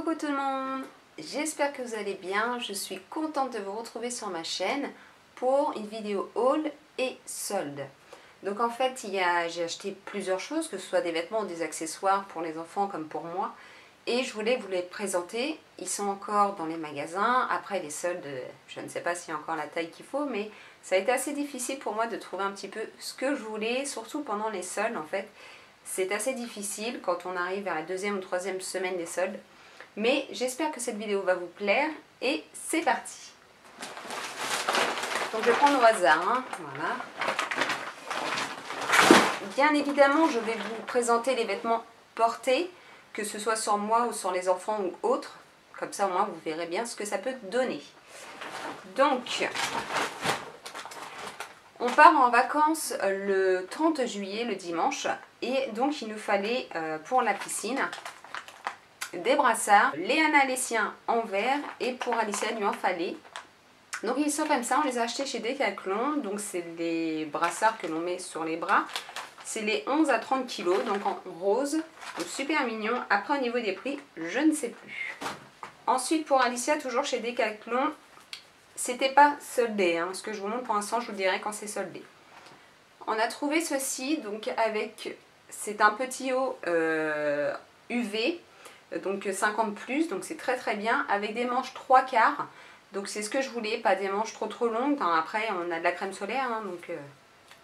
Coucou tout le monde, j'espère que vous allez bien. Je suis contente de vous retrouver sur ma chaîne pour une vidéo haul et solde. Donc en fait, j'ai acheté plusieurs choses, que ce soit des vêtements ou des accessoires pour les enfants comme pour moi. Et je voulais vous les présenter. Ils sont encore dans les magasins. Après les soldes, je ne sais pas s'il y a encore la taille qu'il faut, mais ça a été assez difficile pour moi de trouver un petit peu ce que je voulais, surtout pendant les soldes en fait. C'est assez difficile quand on arrive à la deuxième ou troisième semaine des soldes. Mais j'espère que cette vidéo va vous plaire et c'est parti. Donc je vais prendre au hasard, hein. Voilà. Bien évidemment, je vais vous présenter les vêtements portés, que ce soit sur moi ou sur les enfants ou autres. Comme ça au moins vous verrez bien ce que ça peut donner. Donc, on part en vacances le 30 juillet, le dimanche. Et donc il nous fallait pour la piscine des brassards. Léana les siens en vert et pour Alicia lui en fallait. Donc ils sont comme ça, on les a achetés chez Decathlon. Donc c'est les brassards que l'on met sur les bras. C'est les 11 à 30 kg, donc en rose. Donc super mignon. Après au niveau des prix, je ne sais plus. Ensuite pour Alicia, toujours chez Decathlon. C'était pas soldé, hein. Ce que je vous montre pour l'instant, je vous dirai quand c'est soldé. On a trouvé ceci, donc avec, c'est un petit haut UV, donc 50+, donc c'est très très bien, avec des manches 3/4. Donc c'est ce que je voulais, pas des manches trop longues. Enfin, après on a de la crème solaire, hein, donc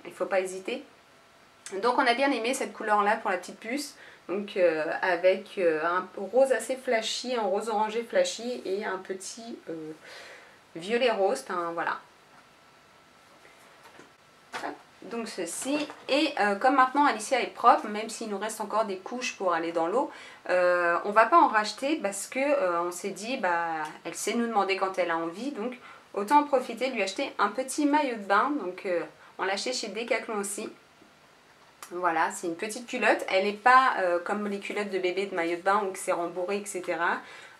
il ne faut pas hésiter. Donc on a bien aimé cette couleur là pour la petite puce, donc avec un rose assez flashy, un rose orangé flashy et un petit violet rose, hein, voilà. Donc ceci, et comme maintenant Alicia est propre, même s'il nous reste encore des couches pour aller dans l'eau, on va pas en racheter parce que on s'est dit, elle sait nous demander quand elle a envie, donc autant en profiter, lui acheter un petit maillot de bain. Donc on l'a acheté chez Decathlon aussi. Voilà, c'est une petite culotte, elle n'est pas comme les culottes de bébé de maillot de bain où c'est rembourré, etc.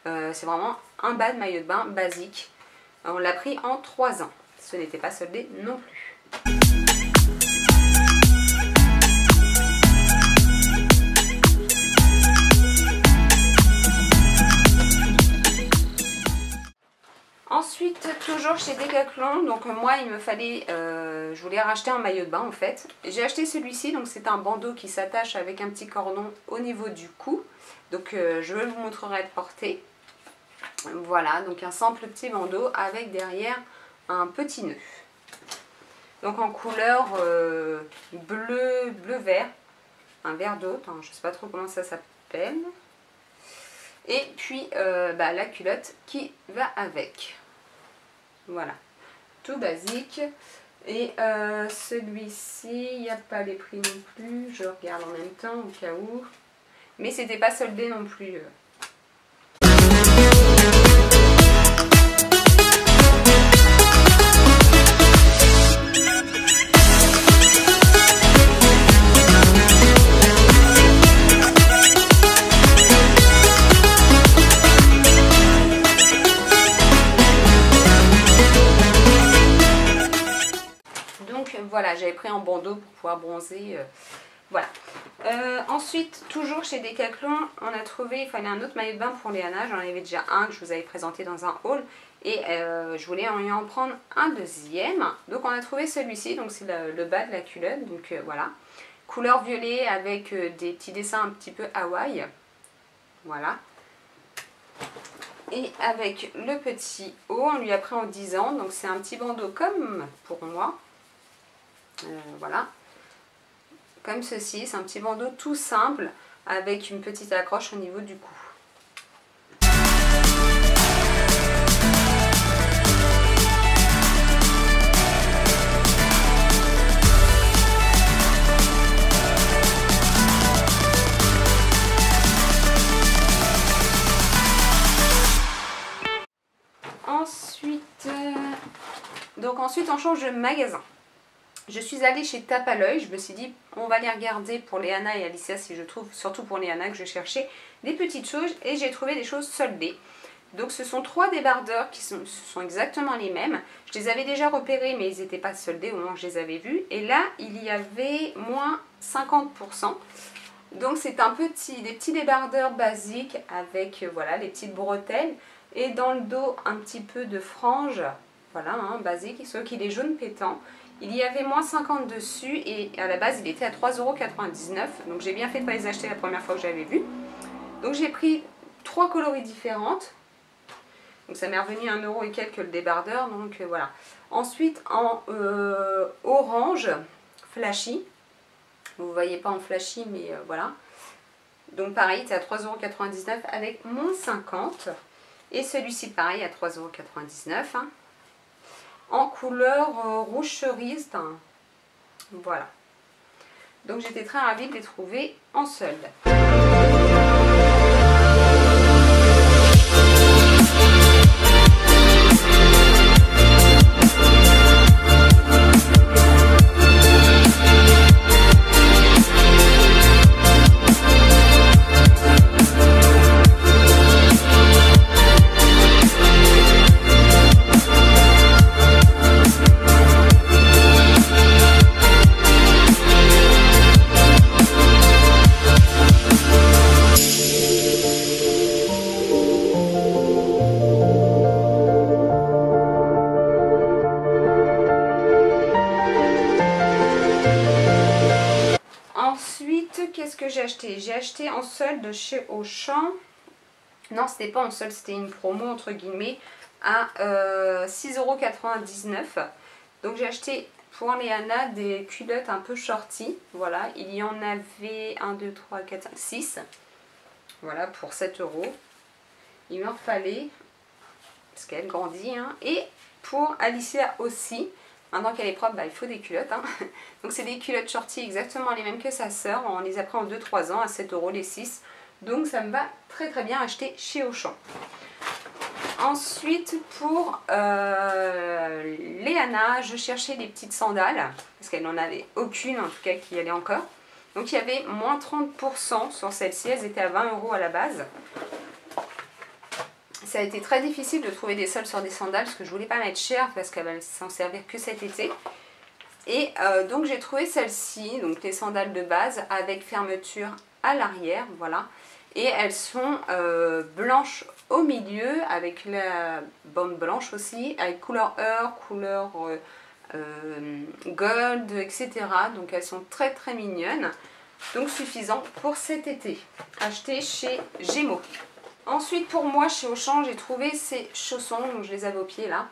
C'est vraiment un bas de maillot de bain basique. On l'a pris en 3 ans, ce n'était pas soldé non plus. Ensuite, toujours chez Decathlon, donc moi il me fallait, je voulais racheter un maillot de bain en fait. J'ai acheté celui-ci, donc c'est un bandeau qui s'attache avec un petit cordon au niveau du cou. Donc je vous montrerai de porter. Voilà, donc un simple petit bandeau avec derrière un petit nœud. Donc en couleur bleu-vert, un vert d'eau, je ne sais pas trop comment ça s'appelle. Et puis la culotte qui va avec. Voilà, tout basique. Et celui-ci, il n'y a pas les prix non plus. Je regarde en même temps au cas où. Mais c'était pas soldé non plus. Voilà, j'avais pris un bandeau pour pouvoir bronzer. Voilà. Ensuite, toujours chez Decathlon, on a trouvé, il fallait un autre maillot de bain pour Léana. J'en avais déjà un que je vous avais présenté dans un haul. Et je voulais en prendre un deuxième. Donc on a trouvé celui-ci, donc c'est le bas de la culotte. Donc voilà. Couleur violet avec des petits dessins un petit peu Hawaï. Voilà. Et avec le petit haut, on lui a pris en 10 ans. Donc c'est un petit bandeau comme pour moi. Voilà, comme ceci, c'est un petit bandeau tout simple avec une petite accroche au niveau du cou. Ensuite on change de magasin. Je suis allée chez Tape à l'œil, je me suis dit on va les regarder pour Léana et Alicia si je trouve, surtout pour Léana que je cherchais des petites choses et j'ai trouvé des choses soldées. Donc ce sont 3 débardeurs qui sont exactement les mêmes. Je les avais déjà repérés mais ils n'étaient pas soldés au moment que je les avais vus. Et là il y avait moins 50%. Donc c'est des petits débardeurs basiques avec voilà les petites bretelles. Et dans le dos un petit peu de frange, voilà, hein, basique, sauf qu'il est jaune pétant. Il y avait moins 50 dessus et à la base il était à 3,99 €. Donc j'ai bien fait de ne pas les acheter la première fois que j'avais vu. Donc j'ai pris 3 coloris différentes. Donc ça m'est revenu 1 € et quelques le débardeur. Donc voilà. Ensuite en orange flashy. Vous ne voyez pas en flashy mais voilà. Donc pareil, c'est à 3,99 € avec moins 50. Et celui-ci pareil à 3,99 €. Hein. En couleur rouge cerise. Hein. Voilà. Donc j'étais très ravie de les trouver en solde. Ensuite, qu'est-ce que j'ai acheté? J'ai acheté en solde chez Auchan. Non, c'était pas en solde, c'était une promo entre guillemets à 6,99 €. Donc j'ai acheté pour Léana des culottes un peu shorty. Voilà, il y en avait 1, 2, 3, 4, 5, 6. Voilà, pour 7 €. Il m'en fallait, parce qu'elle grandit. Hein. Et pour Alicia aussi. Maintenant qu'elle est propre, bah, il faut des culottes. Hein. Donc c'est des culottes shorty exactement les mêmes que sa sœur. On les a pris en 2-3 ans à 7 € les 6. Donc ça me va très très bien acheter chez Auchan. Ensuite pour Léana, je cherchais des petites sandales. Parce qu'elle n'en avait aucune en tout cas qui allait encore. Donc il y avait moins 30% sur celle-ci. Elles étaient à 20 € à la base. Ça a été très difficile de trouver des soldes sur des sandales parce que je voulais pas mettre cher parce qu'elle va s'en servir que cet été. Et donc j'ai trouvé celle-ci, donc les sandales de base avec fermeture à l'arrière, voilà. Et elles sont blanches au milieu avec la bande blanche aussi, avec couleur heure, couleur gold, etc. Donc elles sont très très mignonnes. Donc suffisant pour cet été. Acheté chez Gémeaux. Ensuite pour moi chez Auchan j'ai trouvé ces chaussons, donc je les avais aux pieds là.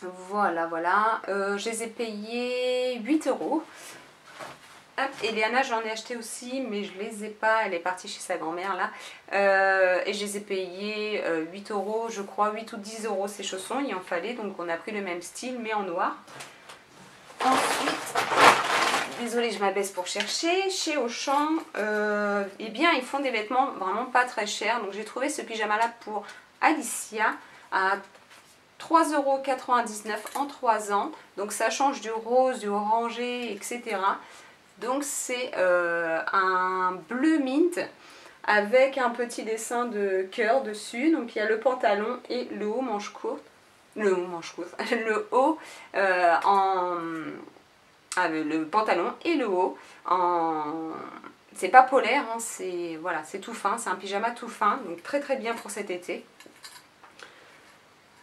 Voilà, voilà. Je les ai payés 8 €. Hop, et Léana j'en ai acheté aussi mais je les ai pas, elle est partie chez sa grand-mère là. Et je les ai payés 8 € je crois, 8 ou 10 € ces chaussons, il en fallait, donc on a pris le même style mais en noir. Ensuite, désolée je m'abaisse pour chercher, chez Auchan, eh bien ils font des vêtements vraiment pas très chers. Donc j'ai trouvé ce pyjama là pour Alicia à 3,99 € en 3 ans. Donc ça change du rose, du orangé, etc. Donc c'est un bleu mint avec un petit dessin de cœur dessus. Donc il y a le pantalon et le haut manche courte. Le haut le pantalon et le haut en... C'est pas polaire, hein, c'est voilà, c'est tout fin, c'est un pyjama tout fin. Donc très très bien pour cet été.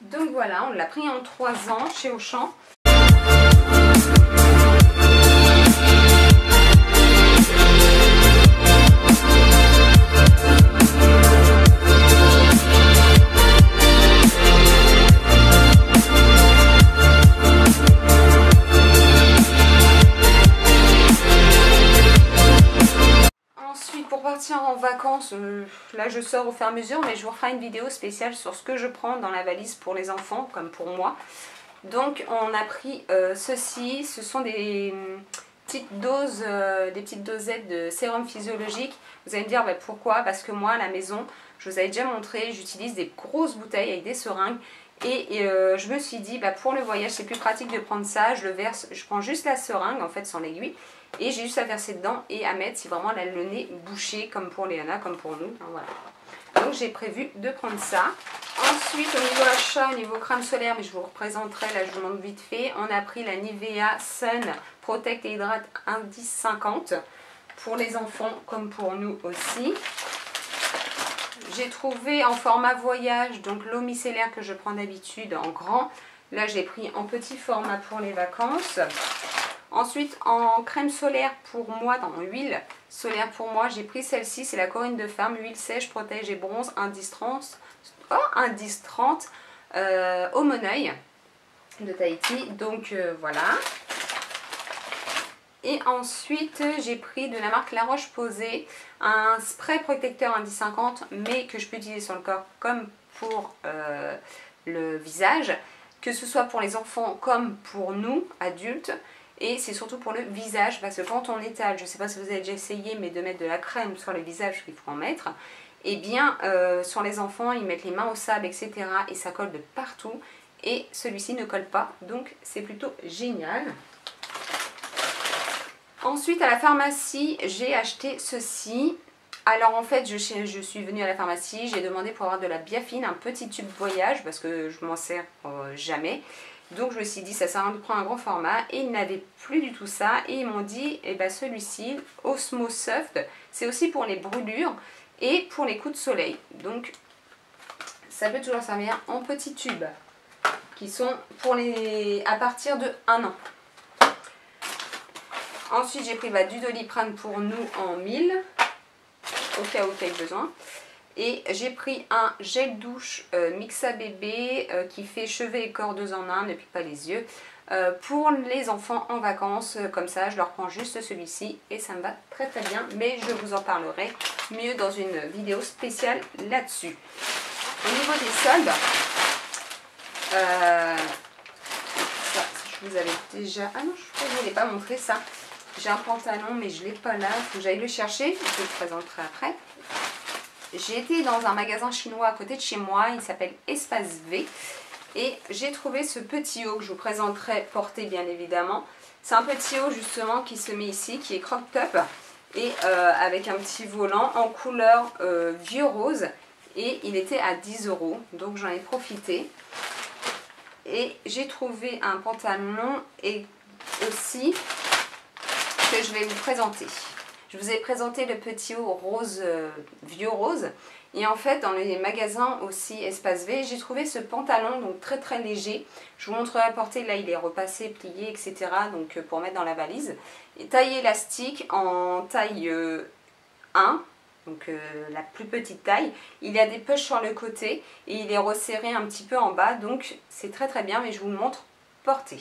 Donc voilà, on l'a pris en 3 ans chez Auchan. En vacances, là je sors au fur et à mesure, mais je vous referai une vidéo spéciale sur ce que je prends dans la valise pour les enfants comme pour moi. Donc on a pris ceci, ce sont des petites doses, des petites dosettes de sérum physiologique. Vous allez me dire bah, pourquoi? Parce que moi à la maison, je vous avais déjà montré, j'utilise des grosses bouteilles avec des seringues. Et je me suis dit, bah, pour le voyage, c'est plus pratique de prendre ça. Je le verse, je prends juste la seringue, en fait, sans l'aiguille. Et j'ai juste à verser dedans et à mettre si vraiment elle a le nez bouché, comme pour Léana, comme pour nous. Hein, voilà. Donc j'ai prévu de prendre ça. Ensuite, au niveau achat, au niveau crème solaire, mais je vous représenterai, là je vous montre vite fait. On a pris la Nivea Sun Protect et Hydrate Indice 50. pour les enfants comme pour nous aussi. J'ai trouvé en format voyage, donc l'eau micellaire que je prends d'habitude en grand. Là, j'ai pris en petit format pour les vacances. Ensuite, en crème solaire pour moi, dans huile solaire pour moi, j'ai pris celle-ci. C'est la Corinne de Femme, huile sèche, protège et bronze, indice 30, au Moneuil de Tahiti. Donc voilà. Et ensuite, j'ai pris de la marque La Roche-Posay un spray protecteur indice 50, mais que je peux utiliser sur le corps comme pour le visage, que ce soit pour les enfants comme pour nous, adultes. Et c'est surtout pour le visage, parce que quand on étale, je ne sais pas si vous avez déjà essayé, mais de mettre de la crème sur le visage, qu'il faut en mettre, et bien sur les enfants, ils mettent les mains au sable, etc. et ça colle de partout. Et celui-ci ne colle pas, donc c'est plutôt génial. Ensuite, à la pharmacie, j'ai acheté ceci. Alors en fait, je suis venue à la pharmacie, j'ai demandé pour avoir de la biafine, un petit tube voyage, parce que je m'en sers jamais. Donc je me suis dit, ça sert à rien de prendre un grand format. Et ils n'avaient plus du tout ça. Et ils m'ont dit, eh ben, celui-ci, Osmo Soft, c'est aussi pour les brûlures et pour les coups de soleil. Donc ça peut toujours servir en petits tubes, qui sont pour à partir de 1 an. Ensuite, j'ai pris du Doliprane pour nous en 1000, au cas où il y ait besoin. Et j'ai pris un gel douche Mixa Bébé qui fait cheveux et corps 2 en 1, ne pique pas les yeux. Pour les enfants en vacances, comme ça, je leur prends juste celui-ci et ça me va très très bien. Mais je vous en parlerai mieux dans une vidéo spéciale là-dessus. Au niveau des soldes, ça, je vous avais déjà... Ah non, je crois que je ne vous l'ai pas montré ça. J'ai un pantalon, mais je ne l'ai pas là. Il faut que j'aille le chercher. Je vous le présenterai après. J'ai été dans un magasin chinois à côté de chez moi. Il s'appelle Espace V. Et j'ai trouvé ce petit haut que je vous présenterai porté, bien évidemment. C'est un petit haut, justement, qui se met ici, qui est cropped up. Et avec un petit volant en couleur vieux rose. Et il était à 10 €. Donc j'en ai profité. Et j'ai trouvé un pantalon et aussi... que je vais vous présenter. Je vous ai présenté le petit haut rose, vieux rose. Et en fait, dans les magasins aussi Espace V, j'ai trouvé ce pantalon, donc très très léger. Je vous montrerai à porter, là il est repassé, plié, etc. Donc pour mettre dans la valise. Et taille élastique en taille 1, donc la plus petite taille. Il y a des poches sur le côté et il est resserré un petit peu en bas. Donc c'est très très bien, mais je vous le montre porté.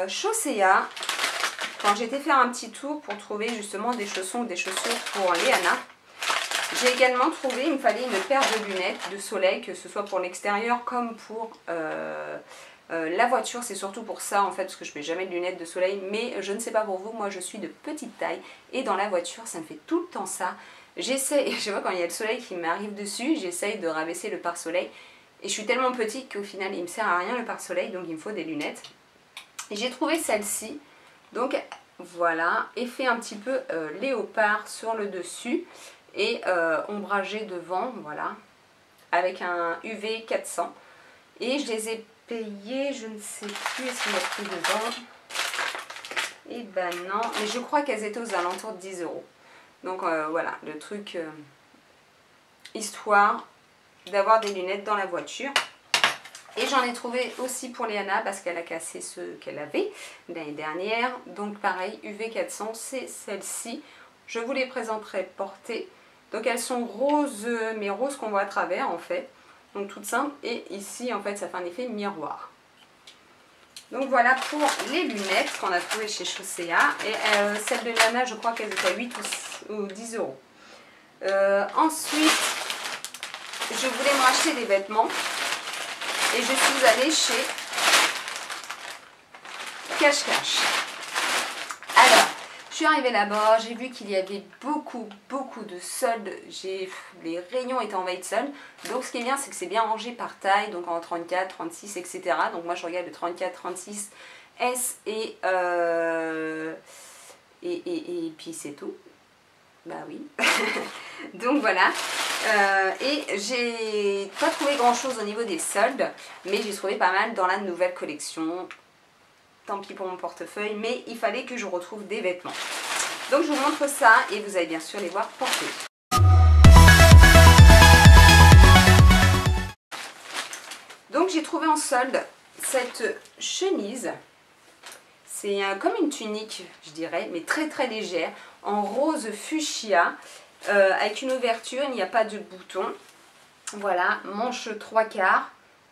Chaussea, quand j'étais faire un petit tour pour trouver justement des chaussons ou des chaussures pour Léana, j'ai également trouvé, il me fallait une paire de lunettes de soleil, que ce soit pour l'extérieur comme pour la voiture. C'est surtout pour ça en fait, parce que je ne mets jamais de lunettes de soleil, mais je ne sais pas pour vous, moi je suis de petite taille et dans la voiture ça me fait tout le temps ça. J'essaie, je vois quand il y a le soleil qui m'arrive dessus, j'essaye de rabaisser le pare-soleil et je suis tellement petite qu'au final il ne me sert à rien le pare-soleil, donc il me faut des lunettes. Et j'ai trouvé celle-ci, donc voilà, effet un petit peu léopard sur le dessus et ombragé devant, voilà, avec un UV 400. Et je les ai payées, je ne sais plus, est-ce qu'il y a pris dedans? Et ben non, mais je crois qu'elles étaient aux alentours de 10 €. Donc voilà, le truc histoire d'avoir des lunettes dans la voiture. Et j'en ai trouvé aussi pour Léana parce qu'elle a cassé ceux qu'elle avait l'année dernière. Donc pareil, UV 400, c'est celle-ci. Je vous les présenterai portées. Donc elles sont roses, mais roses qu'on voit à travers en fait. Donc toutes simples. Et ici en fait ça fait un effet miroir. Donc voilà pour les lunettes qu'on a trouvées chez Chaussea. Et celle de Léana, je crois qu'elle était à 8 ou 10 €. Ensuite, je voulais me racheter des vêtements. Et je suis allée chez cache-cache. Alors, je suis arrivée là-bas, j'ai vu qu'il y avait beaucoup de soldes. Les rayons étaient envahis de soldes. Donc ce qui est bien, c'est que c'est bien rangé par taille, donc en 34, 36, etc. Donc moi je regarde le 34, 36, S et puis c'est tout. Bah oui. Donc voilà. Et j'ai pas trouvé grand chose au niveau des soldes, mais j'ai trouvé pas mal dans la nouvelle collection. Tant pis pour mon portefeuille, mais il fallait que je retrouve des vêtements. Donc je vous montre ça et vous allez bien sûr les voir porter. Donc j'ai trouvé en solde cette chemise. C'est comme une tunique, je dirais, mais très légère, en rose fuchsia, avec une ouverture, il n'y a pas de bouton. Voilà, manche 3/4,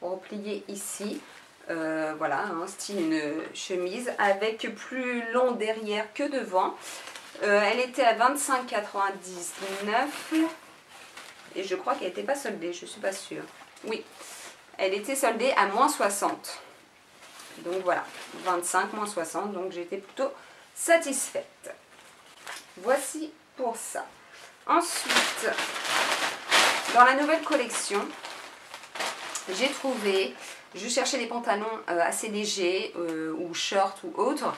repliée ici. Voilà, hein, style une chemise avec plus long derrière que devant. Elle était à 25,99 et je crois qu'elle n'était pas soldée, je ne suis pas sûre. Oui, elle était soldée à moins 60. Donc voilà, 25 moins 60, donc j'étais plutôt satisfaite. Voici pour ça. Ensuite, dans la nouvelle collection, j'ai trouvé... Je cherchais des pantalons assez légers ou shorts ou autres.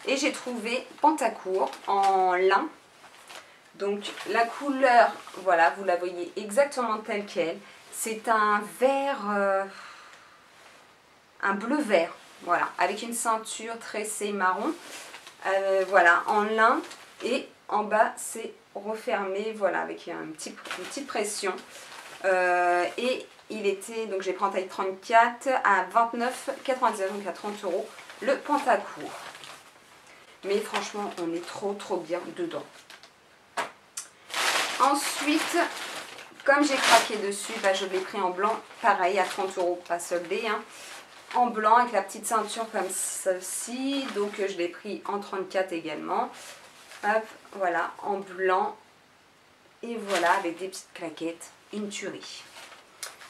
Et j'ai trouvé pantacourt en lin. Donc la couleur, voilà, vous la voyez exactement telle qu'elle. C'est un vert, un bleu vert, voilà, avec une ceinture tressée marron. Voilà, en lin. Et en bas, c'est refermé, voilà, avec une petite pression. Et il était, donc j'ai pris en taille 34 à 29,99, donc à 30 € le pantacourt. Mais franchement, on est trop bien dedans. Ensuite, comme j'ai craqué dessus, bah, je l'ai pris en blanc, pareil à 30 €, pas soldé, hein, en blanc avec la petite ceinture comme ceci. Donc je l'ai pris en 34 également. Hop, voilà, en blanc. Et voilà, avec des petites claquettes, une tuerie.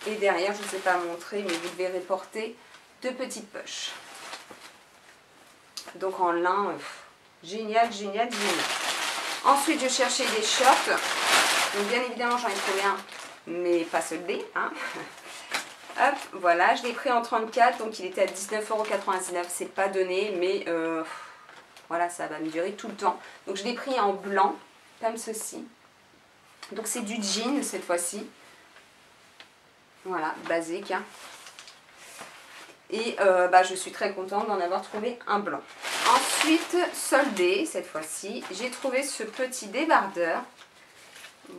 Et derrière, je ne sais pas montrer, mais vous verrez porter deux petites poches. Donc en lin, génial. Ensuite, je cherchais des shorts. Donc bien évidemment, j'en ai trouvé un, mais pas soldé. Hein. Hop, voilà, je l'ai pris en 34, donc il était à 19,99 €. C'est pas donné, mais voilà, ça va me durer tout le temps. Donc je l'ai pris en blanc, comme ceci. Donc c'est du jean cette fois-ci. Voilà, basique. Hein. Et bah, je suis très contente d'en avoir trouvé un blanc. Ensuite, soldé, cette fois-ci, j'ai trouvé ce petit débardeur.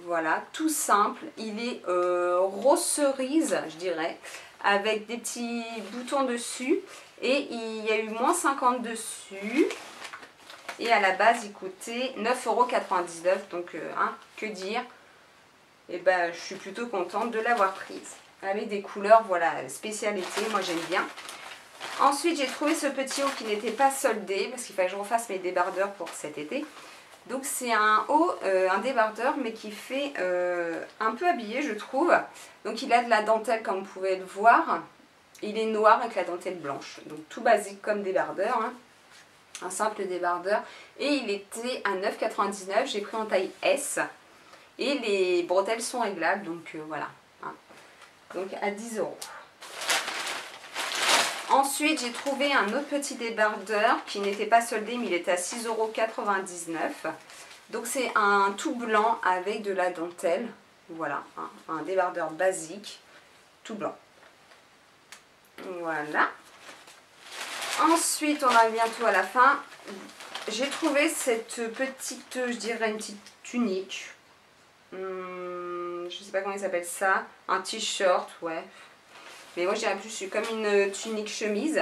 Voilà, tout simple. Il est rose cerise, je dirais, avec des petits boutons dessus. Et il y a eu moins 50 dessus. Et à la base, il coûtait 9,99 €. Donc, hein, que dire? Et ben, je suis plutôt contente de l'avoir prise. Avec des couleurs, voilà, spécialité, moi j'aime bien. Ensuite, j'ai trouvé ce petit haut qui n'était pas soldé, parce qu'il fallait que je refasse mes débardeurs pour cet été. Donc c'est un haut, un débardeur, mais qui fait un peu habillé, je trouve. Donc il a de la dentelle, comme vous pouvez le voir. Il est noir avec la dentelle blanche. Donc tout basique comme débardeur, hein. Un simple débardeur. Et il était à 9,99 €, j'ai pris en taille S. Et les bretelles sont réglables, donc voilà. Hein. Donc à 10 €. Ensuite, j'ai trouvé un autre petit débardeur qui n'était pas soldé, mais il était à 6,99 €. Donc c'est un tout blanc avec de la dentelle. Voilà, hein, un débardeur basique, tout blanc. Voilà. Ensuite, on arrive bientôt à la fin. J'ai trouvé cette petite, je dirais une petite tunique. Je ne sais pas comment il s'appelle ça. Un t-shirt, ouais. Mais moi, je dirais plus comme une tunique chemise.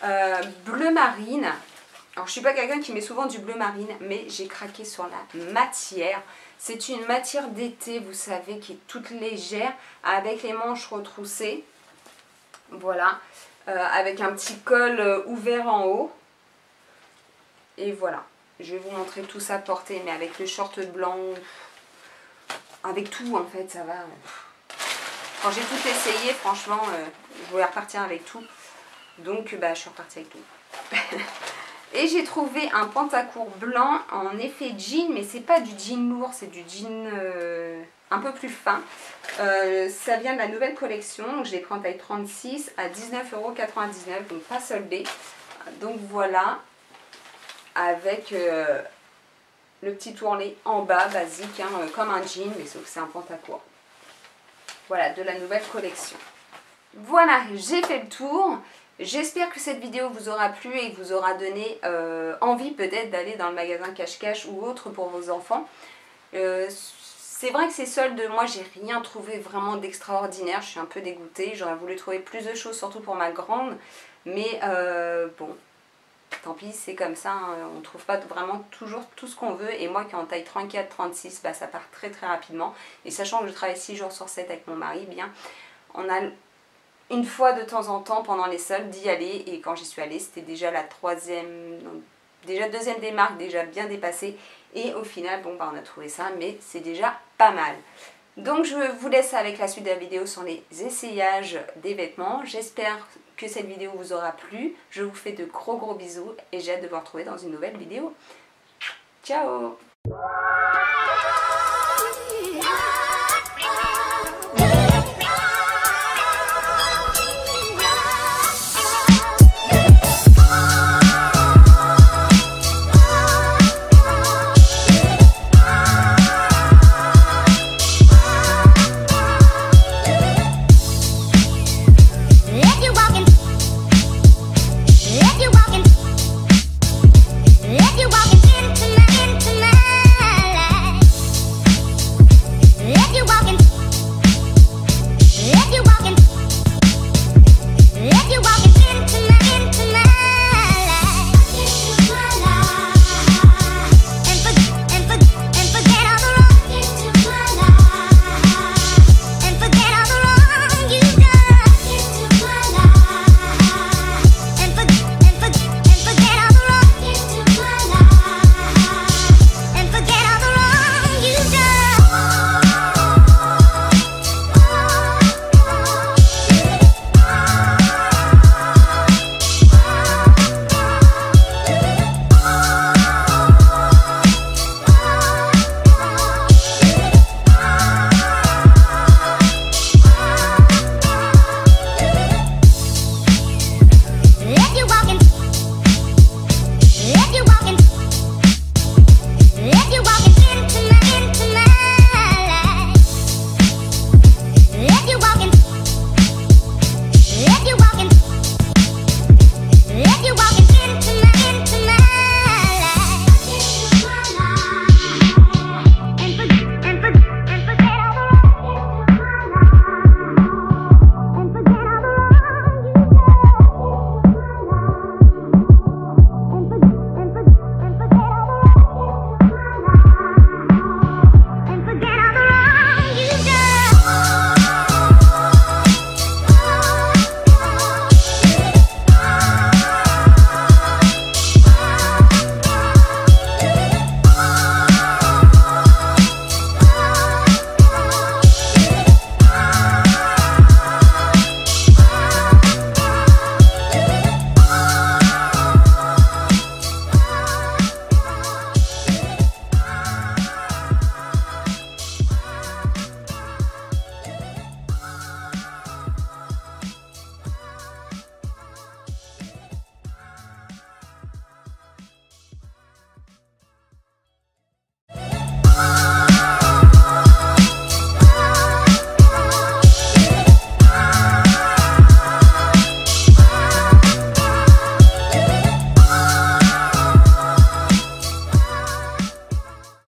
Bleu marine. Alors, je ne suis pas quelqu'un qui met souvent du bleu marine, mais j'ai craqué sur la matière. C'est une matière d'été, vous savez, qui est toute légère, avec les manches retroussées. Voilà. Avec un petit col ouvert en haut. Et voilà. Je vais vous montrer tout ça porté, mais avec le short blanc. Avec tout, en fait, ça va. Quand j'ai tout essayé, franchement, je voulais repartir avec tout. Donc, bah, je suis repartie avec tout. Et j'ai trouvé un pantacourt blanc en effet jean, mais c'est pas du jean lourd, c'est du jean un peu plus fin. Ça vient de la nouvelle collection, donc je l'ai pris en taille 36 à 19,99 €, donc pas soldé. Donc voilà, avec le petit ourlet en bas, basique, hein, comme un jean, mais sauf que c'est un pantacourt. Voilà, de la nouvelle collection. Voilà, j'ai fait le tour. J'espère que cette vidéo vous aura plu et vous aura donné envie peut-être d'aller dans le magasin cache-cache ou autre pour vos enfants. C'est vrai que ces soldes, moi j'ai rien trouvé vraiment d'extraordinaire, je suis un peu dégoûtée. J'aurais voulu trouver plus de choses, surtout pour ma grande. Mais bon, tant pis, c'est comme ça, hein. On ne trouve pas vraiment toujours tout ce qu'on veut. Et moi qui est en taille 34-36, bah, ça part très très rapidement. Et sachant que je travaille 6 jours sur 7 avec mon mari, bien, on a une fois de temps en temps pendant les soldes d'y aller. Et quand j'y suis allée, c'était déjà la deuxième des marques, déjà bien dépassée. Et au final, bon, bah, on a trouvé ça, mais c'est déjà pas mal. Donc je vous laisse avec la suite de la vidéo sur les essayages des vêtements. J'espère que cette vidéo vous aura plu. Je vous fais de gros bisous et j'ai hâte de vous retrouver dans une nouvelle vidéo. Ciao!